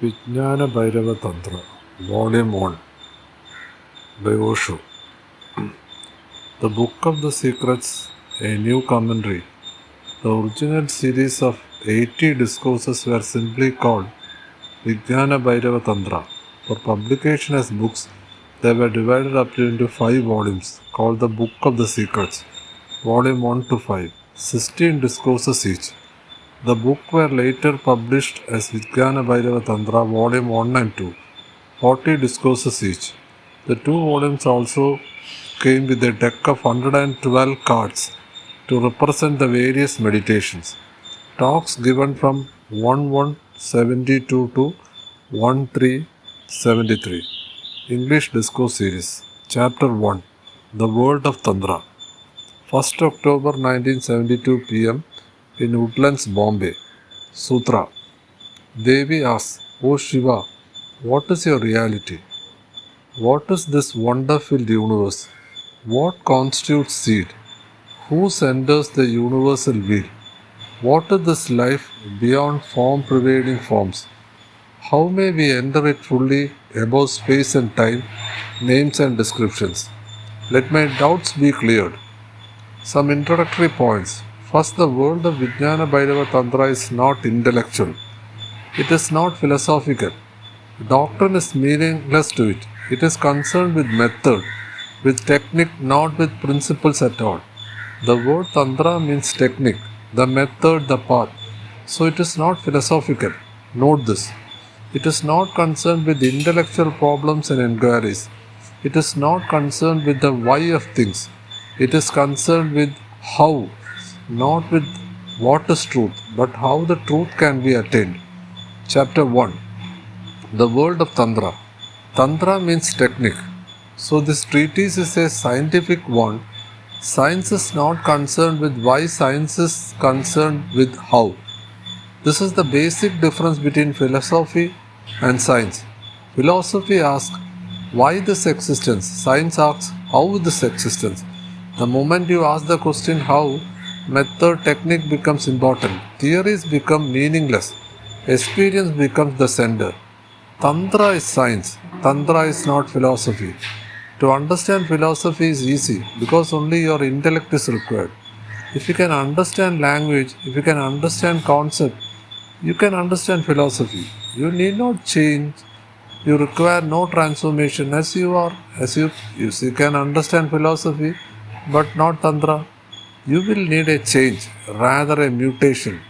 Vijnana Bhairava Tantra, Volume 1 by Osho. The Book of the Secrets, a new commentary. The original series of 80 discourses were simply called Vijnana Bhairava Tantra. For publication as books, they were divided up into 5 volumes called the Book of the Secrets, Volume 1 to 5, 16 discourses each. The book were later published as Vigyan Bhairava Tantra Volume 1 and 2, 40 discourses each. The 2 volumes also came with a deck of 112 cards to represent the various meditations. Talks given from 1172 to 1373. English Discourse Series. Chapter 1. The World of Tantra. 1st October 1972 p.m. in Woodlands, Bombay. Sutra. Devi asks, O Shiva, what is your reality? What is this wonder-filled universe? What constitutes seed? Who centers the universal wheel? What is this life beyond form pervading forms? How may we enter it fully above space and time, names and descriptions? Let my doubts be cleared. Some introductory points. First, the world of Vijnana Bhairava Tantra is not intellectual. It is not philosophical. Doctrine is meaningless to it. It is concerned with method, with technique, not with principles at all. The word Tantra means technique, the method, the path. So it is not philosophical. Note this. It is not concerned with intellectual problems and inquiries. It is not concerned with the why of things. It is concerned with how, not with what is truth, but how the truth can be attained. Chapter 1. The World of Tantra. Tantra means technique. So this treatise is a scientific one. Science is not concerned with why, science is concerned with how. This is the basic difference between philosophy and science. Philosophy asks, why this existence? Science asks, how this existence? The moment you ask the question how, method, technique becomes important. Theories become meaningless. Experience becomes the center. Tantra is science. Tantra is not philosophy. To understand philosophy is easy because only your intellect is required. If you can understand language, if you can understand concept, you can understand philosophy. You need not change. You require no transformation as you are. You can understand philosophy, but not Tantra. You will need a change, rather a mutation.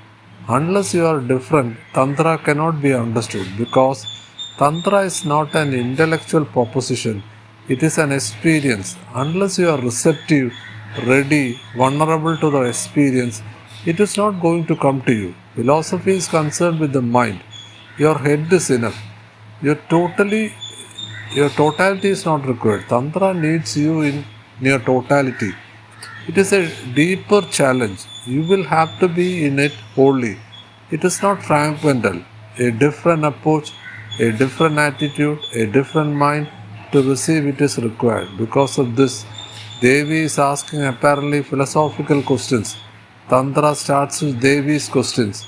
Unless you are different, Tantra cannot be understood because Tantra is not an intellectual proposition. It is an experience. Unless you are receptive, ready, vulnerable to the experience, it is not going to come to you. Philosophy is concerned with the mind. Your head is enough. Your totality is not required. Tantra needs you in your totality. It is a deeper challenge. You will have to be in it wholly. It is not fragmental. A different approach, a different attitude, a different mind to receive it is required. Because of this, Devi is asking apparently philosophical questions. Tantra starts with Devi's questions.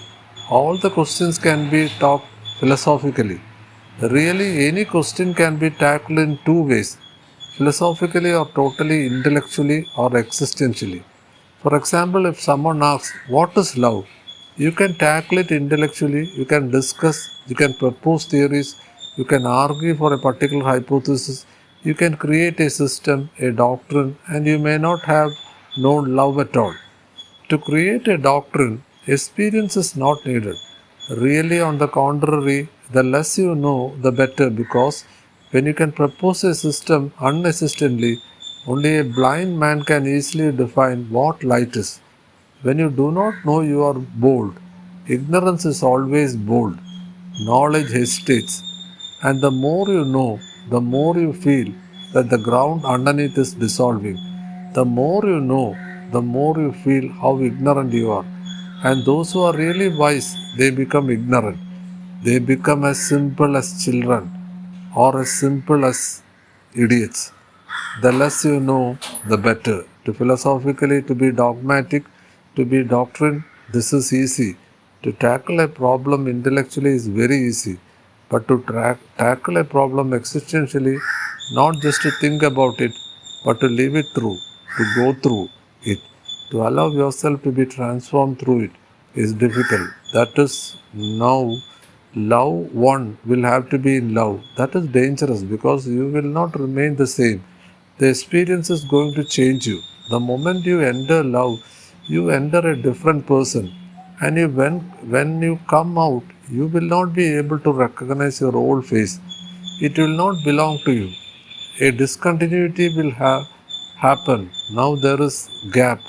All the questions can be talked philosophically. Really, any question can be tackled in two ways, philosophically or totally intellectually or existentially. For example, if someone asks, what is love? You can tackle it intellectually, you can discuss, you can propose theories, you can argue for a particular hypothesis, you can create a system, a doctrine, and you may not have known love at all. To create a doctrine, experience is not needed. Really, on the contrary, the less you know, the better, because when you can propose a system unassistedly, only a blind man can easily define what light is. When you do not know, you are bold. Ignorance is always bold. Knowledge hesitates. And the more you know, the more you feel that the ground underneath is dissolving. The more you know, the more you feel how ignorant you are. And those who are really wise, they become ignorant. They become as simple as children or as simple as idiots. The less you know, the better. To philosophically, to be dogmatic, to be doctrine, this is easy. To tackle a problem intellectually is very easy. but to tackle a problem existentially, not just to think about it, but to live it through, to go through it, to allow yourself to be transformed through it is difficult. That is now love one will have to be in love. That is dangerous because you will not remain the same. The experience is going to change you. The moment you enter love, you enter a different person. And when you come out, you will not be able to recognize your old face. It will not belong to you. A discontinuity will happen. Now there is gap.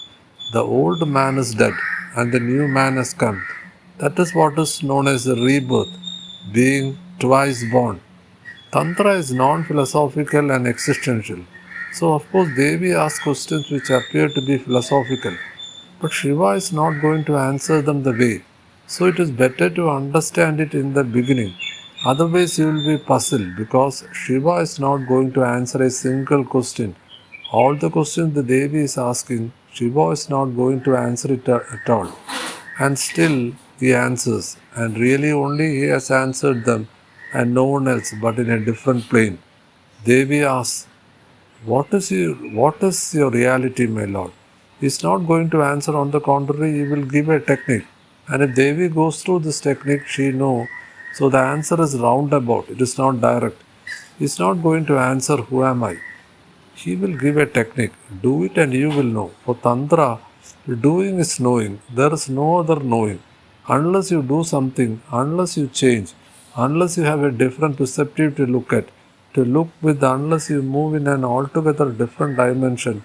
The old man is dead and the new man has come. That is what is known as a rebirth, being twice born. Tantra is non-philosophical and existential. So of course Devi asks questions which appear to be philosophical, but Shiva is not going to answer them the way. So it is better to understand it in the beginning. Otherwise you will be puzzled because Shiva is not going to answer a single question. All the questions the Devi is asking, Shiva is not going to answer it at all. And still he answers, and really only he has answered them and no one else but in a different plane. Devi asks, what is your reality, my lord? He is not going to answer. On the contrary, he will give a technique. And if Devi goes through this technique, she knows. So the answer is roundabout. It is not direct. He is not going to answer, who am I? He will give a technique. Do it and you will know. For Tantra, doing is knowing. There is no other knowing. Unless you do something, unless you change, unless you have a different perspective to look at, to look with, unless you move in an altogether different dimension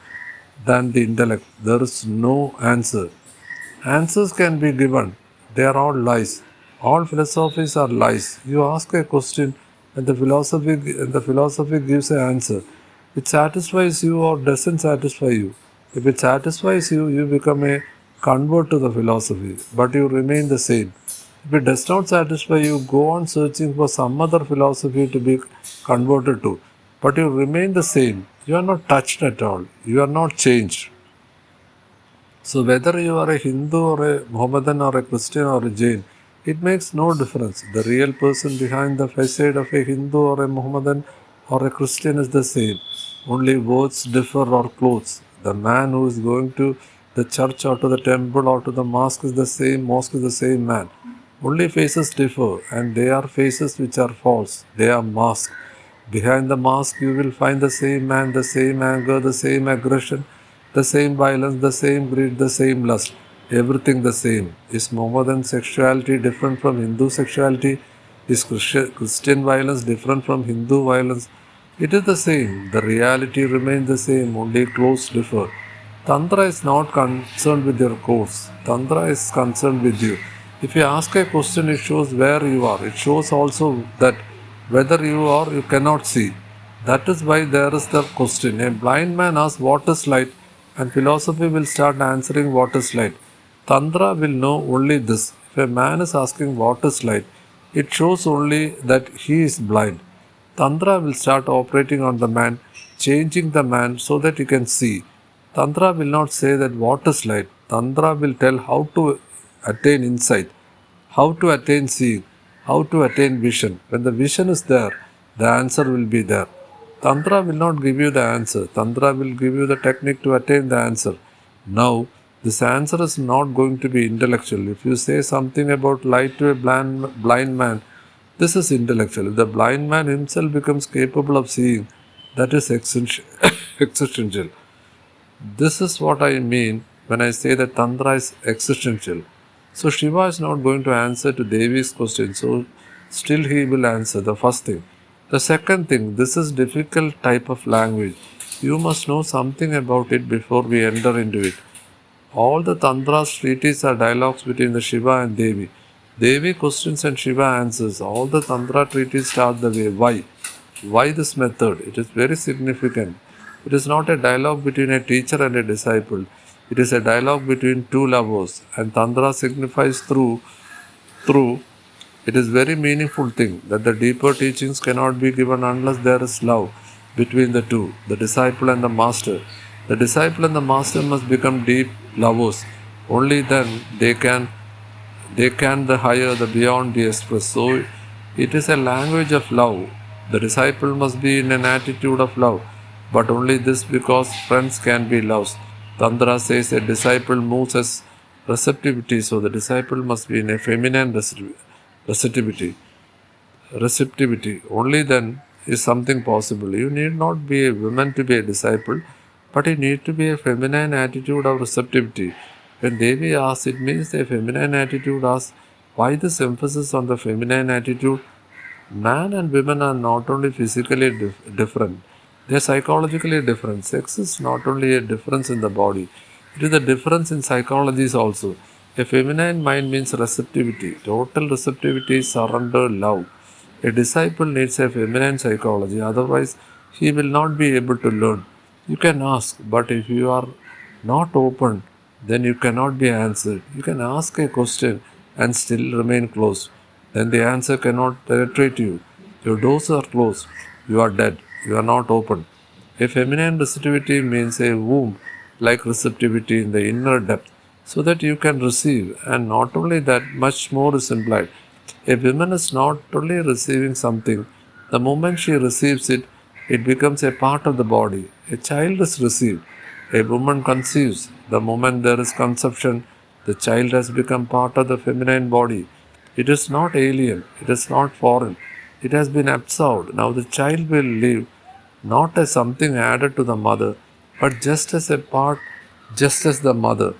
than the intellect, there is no answer. Answers can be given. They are all lies. All philosophies are lies. You ask a question and the philosophy gives an answer. It satisfies you or doesn't satisfy you. If it satisfies you, you become a convert to the philosophy, but you remain the same. If it does not satisfy you, go on searching for some other philosophy to be converted to, but you remain the same. You are not touched at all. You are not changed. So whether you are a Hindu or a Mohammedan or a Christian or a Jain, it makes no difference. The real person behind the facade of a Hindu or a Mohammedan or a Christian is the same. Only words differ or clothes. The man who is going to the church or to the temple or to the mosque is the same man. Only faces differ, and they are faces which are false. They are masks. Behind the mask you will find the same man, the same anger, the same aggression, the same violence, the same greed, the same lust, everything the same. Is Mohammedan sexuality different from Hindu sexuality? Is Christian violence different from Hindu violence? It is the same. The reality remains the same, only clothes differ. Tantra is not concerned with your course. Tantra is concerned with you. If you ask a question, it shows where you are. It shows also that whether you are, you cannot see. That is why there is the question. A blind man asks what is light, and philosophy will start answering what is light. Tantra will know only this. If a man is asking what is light, it shows only that he is blind. Tantra will start operating on the man, changing the man so that he can see. Tantra will not say that what is light. Tantra will tell how to attain insight, how to attain seeing, how to attain vision. When the vision is there, the answer will be there. Tantra will not give you the answer. Tantra will give you the technique to attain the answer. Now, this answer is not going to be intellectual. If you say something about light to a blind man, this is intellectual. If the blind man himself becomes capable of seeing, that is existential. This is what I mean when I say that Tantra is existential. So Shiva is not going to answer to Devi's question, so still he will answer the first thing. The second thing, this is difficult type of language. You must know something about it before we enter into it. All the Tantra's treatises are dialogues between the Shiva and Devi. Devi questions and Shiva answers. All the Tantra treatises start the way. Why? Why this method? It is very significant. It is not a dialogue between a teacher and a disciple. It is a dialogue between two lovers, and Tantra signifies through. It is very meaningful thing that the deeper teachings cannot be given unless there is love between the two, the disciple and the master. The disciple and the master must become deep lovers. Only then they can the higher, the beyond be expressed. So It is a language of love. The disciple must be in an attitude of love, but only this because friends can be loved. Tantra says a disciple moves as receptivity, so the disciple must be in a feminine receptivity. Receptivity. Only then is something possible. You need not be a woman to be a disciple, but you need to be a feminine attitude of receptivity. When Devi asks, it means a feminine attitude asks, why this emphasis on the feminine attitude? Man and women are not only physically different, they are psychologically different. Sex is not only a difference in the body, it is a difference in psychologies also. A feminine mind means receptivity, total receptivity, surrender, love. A disciple needs a feminine psychology, otherwise, he will not be able to learn. You can ask, but if you are not open, then you cannot be answered. You can ask a question and still remain closed. Then the answer cannot penetrate you. Your doors are closed. You are dead. You are not open. A feminine receptivity means a womb like receptivity in the inner depth so that you can receive, and not only that, much more is implied. A woman is not only receiving something, the moment she receives it, it becomes a part of the body. A child is received. A woman conceives. The moment there is conception, the child has become part of the feminine body. It is not alien, it is not foreign. It has been absorbed. Now the child will live not as something added to the mother, but just as a part, just as the mother.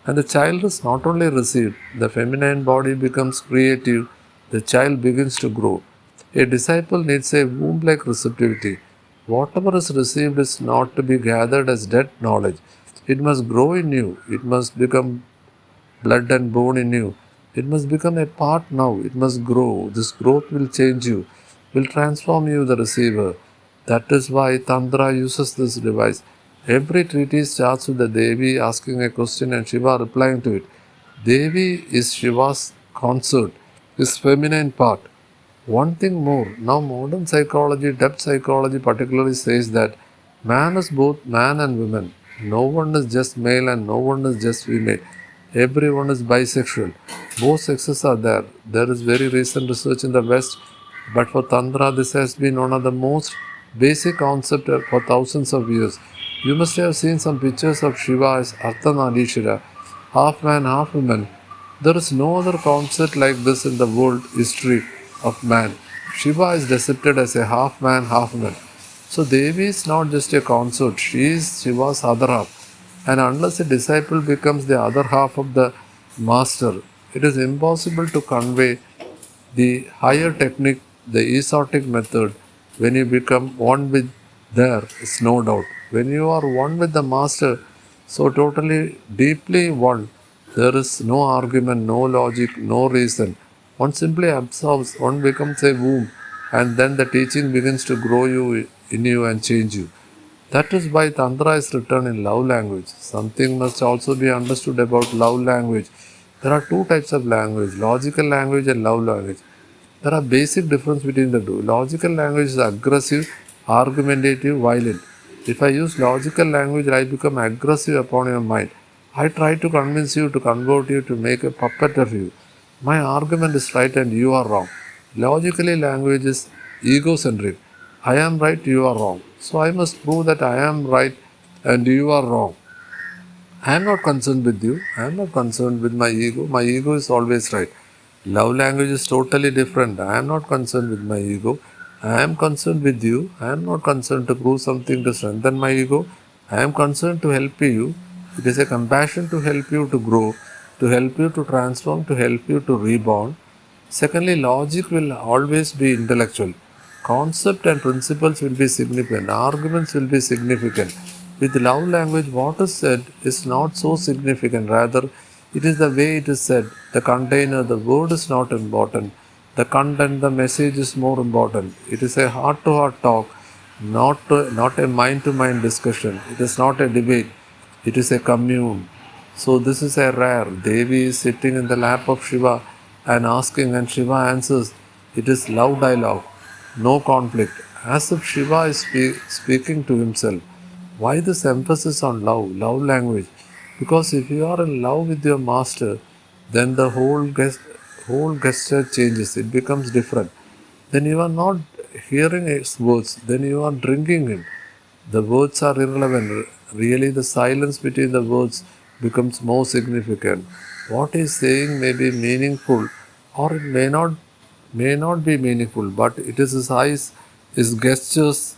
And the child is not only received, the feminine body becomes creative, the child begins to grow. A disciple needs a womb like receptivity. Whatever is received is not to be gathered as dead knowledge. It must grow in you, it must become blood and bone in you. It must become a part now. It must grow. This growth will change you, will transform you, the receiver. That is why Tantra uses this device. Every treatise starts with the Devi asking a question and Shiva replying to it. Devi is Shiva's consort, his feminine part. One thing more, now modern psychology, depth psychology particularly says that man is both man and woman. No one is just male and no one is just female. Everyone is bisexual. Both sexes are there. There is very recent research in the West, but for Tantra, this has been one of the most basic concepts for thousands of years. You must have seen some pictures of Shiva as Ardhanarishwara, half man, half woman. There is no other concept like this in the world history of man. Shiva is depicted as a half man, half woman. So Devi is not just a consort, she is Shiva's other half. And unless a disciple becomes the other half of the master, it is impossible to convey the higher technique, the esoteric method. When you become one with there is no doubt. When you are one with the master, so totally deeply one, there is no argument, no logic, no reason. One simply absorbs, one becomes a womb, and then the teaching begins to grow you in you and change you. That is why Tantra is written in love language. Something must also be understood about love language. There are two types of language, logical language and love language. There are basic difference between the two. Logical language is aggressive, argumentative, violent. If I use logical language, I become aggressive upon your mind. I try to convince you, to convert you, to make a puppet of you. My argument is right and you are wrong. Logically, language is egocentric. I am right, you are wrong. So I must prove that I am right and you are wrong. I am not concerned with you. I am not concerned with my ego. My ego is always right. Love language is totally different. I am not concerned with my ego. I am concerned with you. I am not concerned to prove something to strengthen my ego. I am concerned to help you. It is a compassion to help you to grow, to help you to transform, to help you to reborn. Secondly, logic will always be intellectual. Concept and principles will be significant. Arguments will be significant. With love language, what is said is not so significant. Rather, it is the way it is said. The container, the word is not important. The content, the message is more important. It is a heart-to-heart talk, not a mind-to-mind discussion. It is not a debate. It is a commune. So this is a rare. Devi is sitting in the lap of Shiva and asking, and Shiva answers. It is love dialogue, no conflict, as if Shiva is speaking to himself. Why this emphasis on love, love language? Because if you are in love with your master, then the whole gesture changes. It becomes different. then you are not hearing his words, then you are drinking him. The words are irrelevant. Really, the silence between the words becomes more significant. What he's saying may be meaningful, or it may not be meaningful, but it is his eyes, his gestures,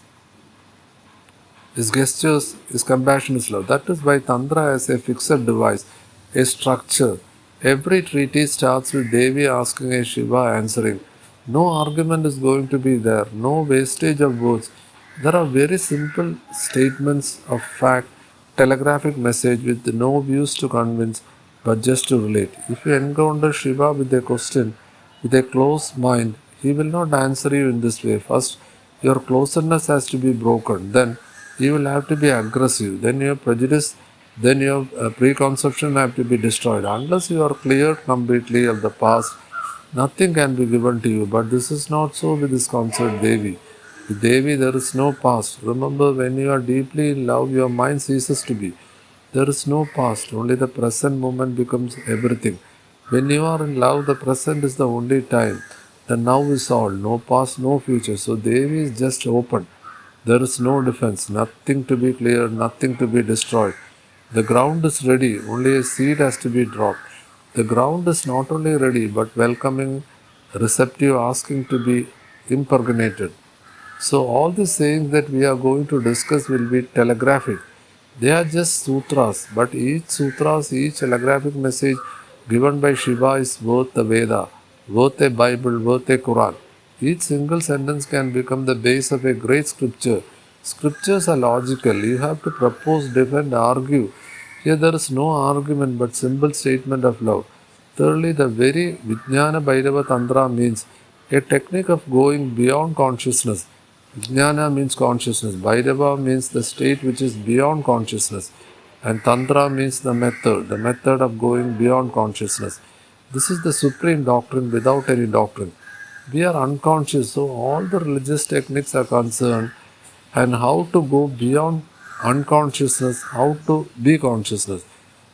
his compassion, his love. That is why Tantra has a fixed device, a structure. Every treatise starts with Devi asking a Shiva answering. No argument is going to be there, no wastage of words. There are very simple statements of fact, telegraphic message with no views to convince, but just to relate. If you encounter Shiva with a question, with a closed mind, he will not answer you in this way. First, your closeness has to be broken. Then, you will have to be aggressive. Then, your prejudice, then your preconception have to be destroyed. Unless you are cleared completely of the past, nothing can be given to you. But this is not so with this concept, Devi. With Devi, there is no past. Remember, when you are deeply in love, your mind ceases to be. There is no past, only the present moment becomes everything. When you are in love, the present is the only time. The now is all, no past, no future. So Devi is just open. There is no defense, nothing to be cleared, nothing to be destroyed. The ground is ready, only a seed has to be dropped. The ground is not only ready, but welcoming, receptive, asking to be impregnated. So all the sayings that we are going to discuss will be telegraphic. They are just sutras, but each sutras, each telegraphic message given by Shiva is worth a Veda, worth a Bible, worth a Quran. Each single sentence can become the base of a great scripture. Scriptures are logical. You have to propose, defend, argue. Here there is no argument but simple statement of love. Thirdly, the very Vijnana Bhairava Tantra means a technique of going beyond consciousness. Jnana means consciousness. Bhairava means the state which is beyond consciousness. And Tantra means the method of going beyond consciousness. This is the supreme doctrine without any doctrine. We are unconscious, so all the religious techniques are concerned and how to go beyond unconsciousness, how to be consciousness.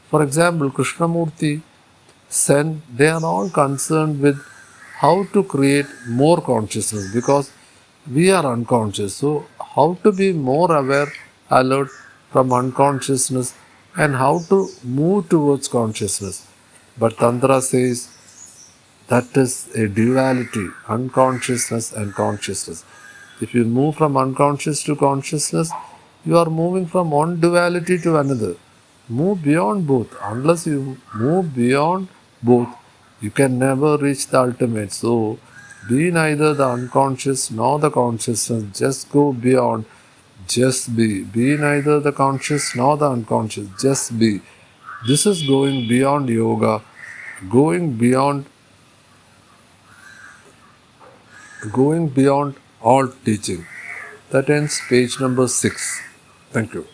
For example, Krishnamurti, Sen, they are all concerned with how to create more consciousness because we are unconscious. So, how to be more aware, alert from unconsciousness and how to move towards consciousness. But Tantra says that is a duality, unconsciousness and consciousness. If you move from unconscious to consciousness, you are moving from one duality to another. Move beyond both. Unless you move beyond both, you can never reach the ultimate. So, be neither the unconscious nor the consciousness. Just go beyond. Just be. Be neither the conscious nor the unconscious. Just be. This is going beyond yoga, going beyond all teaching. That ends page number 6. Thank you.